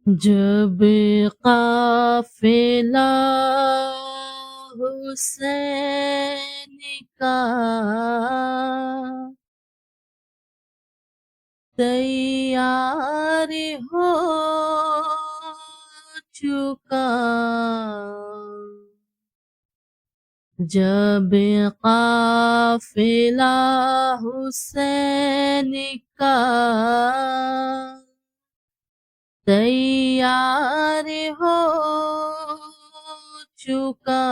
جب قافلہ حسین کا تیار ہو چکا، جب قافلہ حسین کا تیار ہو چکا،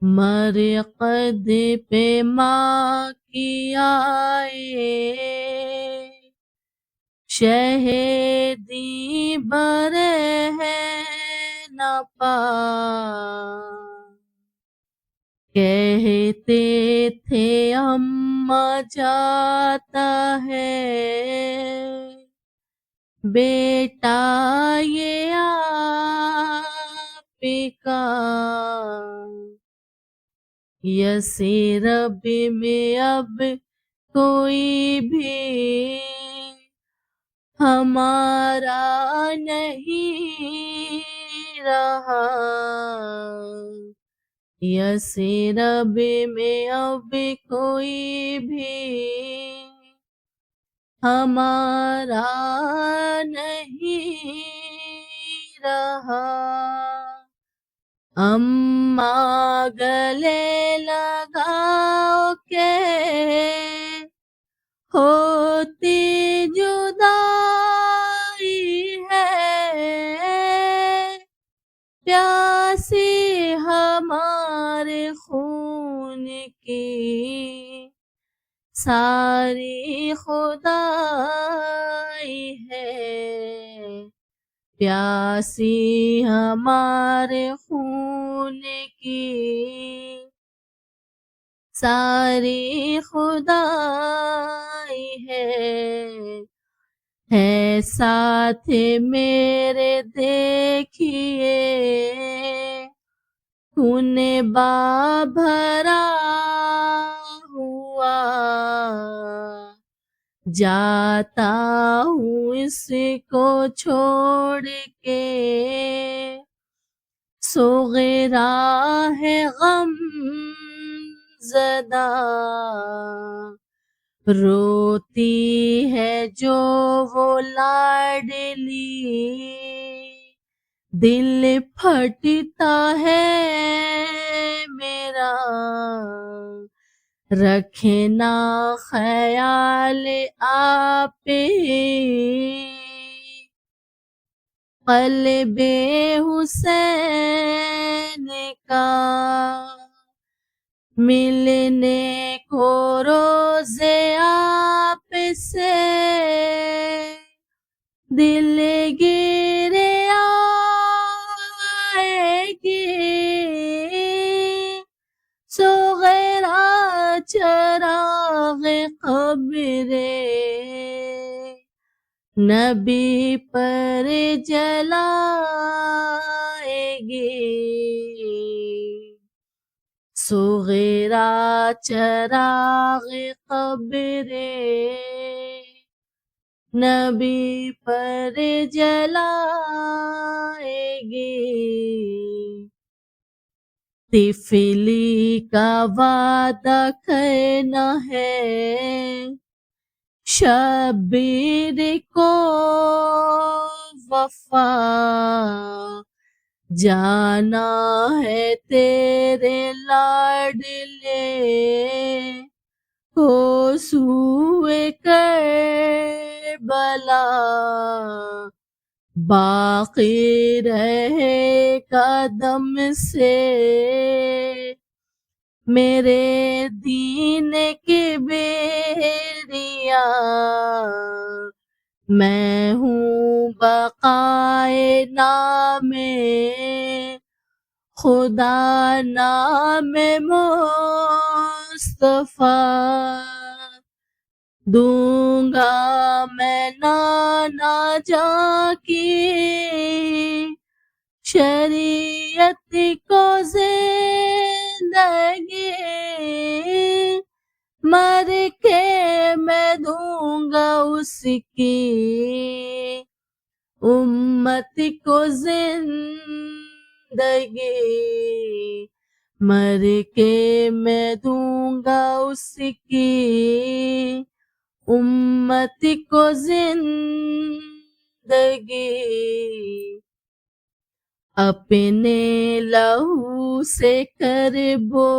مرقد پہ ماں کی آئے شہیدی برہنہ پا، کہتے تھے اماں جاتا ہے بیٹا یہ آپ کا، یثرب میں اب کوئی بھی ہمارا نہیں رہا، یثرب میں اب کوئی بھی ہمارا نہیں رہا، اماں گلے لگاؤ کے ہوتی جدائی ہے، پیاسی ہمارے خون کی ساری خدائی ہے، پیاسی ہمارے خون کی ساری خدائی ہے ساتھ میرے دیکھیے خون با بھرا ہوا، جاتا ہوں اس کو چھوڑ کے، صغرا ہے غم زدہ، روتی ہے جو وہ لاڈلی، دل پھٹتا ہے میرا، رکھنا خیال آپ قلب حسین کا، ملنے کو روز آپ سے دل گرے آئے گی، صغرا چراغ قبر نبی پر جلائے گی، صغرا چراغ قبر نبی پر جلائے گی، طفلی کا وعدہ کرنا ہے شبیر کو وفا، جانا ہے تیرے لاڈلے کو سوئے کربلا، باقی رہے قدم سے میرے دین کی بیڑیا، میں ہوں بقائے نام خدا نام مصطفیٰ، دوں گا میں نانا جاں کی شریعت کو زندگی، مر کے میں دوں گا اس کی امت کو زندگی، مر کے میں دوں گا اس کی امت کو زندگی، اپنے لہو سے کربو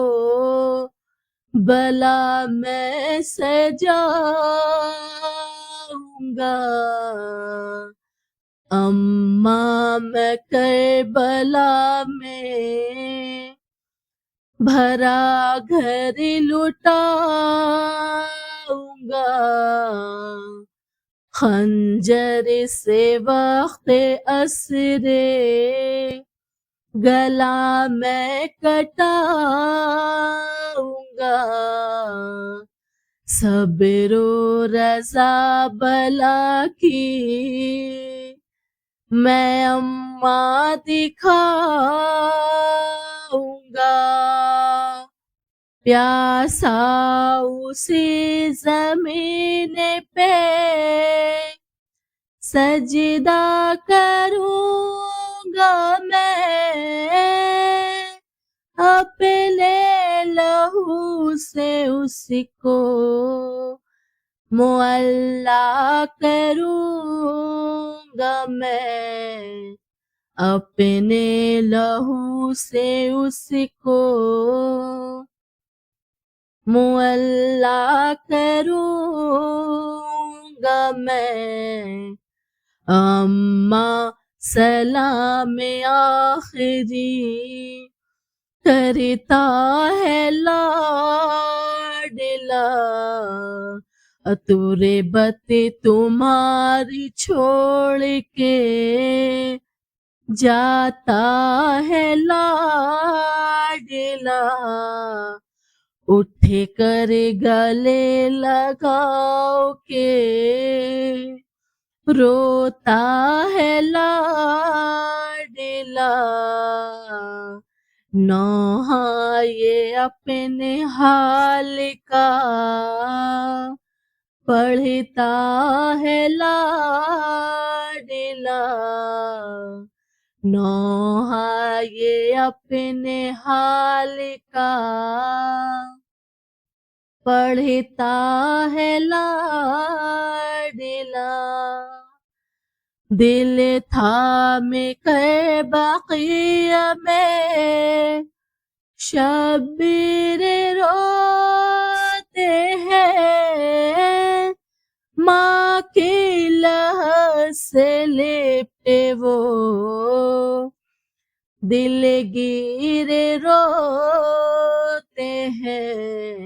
بلا میں سجاؤں گا، اماں میں کربلا میں بھرا گھر لٹاؤں گا، خنجر سے وقت اسرے گلا میں کٹاؤں گا، صبر و رضا بلا کی میں اماں دکھاؤں گا، پیاسا اسی زمین پہ سجدہ کروں گا میں، اپنے لہو سے اس کو معلّا کروں گا میں، اپنے لہو سے اس کو معلّا کروں گا میں، اماں سلام آخری کرتا ہے لاڈلا، تربت تمہاری چھوڑ کے جاتا ہے لاڈلا، اٹھ کر گلے لگاؤ کے روتا ہے لاڈلا، نوحہ یہ اپنے حال کا پڑھتا ہے لاڈلا، نوحہ یہ اپنے حال کا پڑھتا ہے لاڈلا، دل تھامے کر بقیہ میں شبیر روتے ہیں، ماں کی لہر سے لپٹے وہ دلگیر روتے ہیں،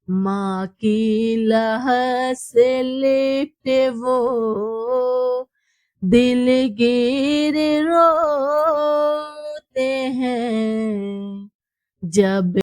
ماں کی لہر سے لپٹے وہ دلگیر روتے ہیں، جب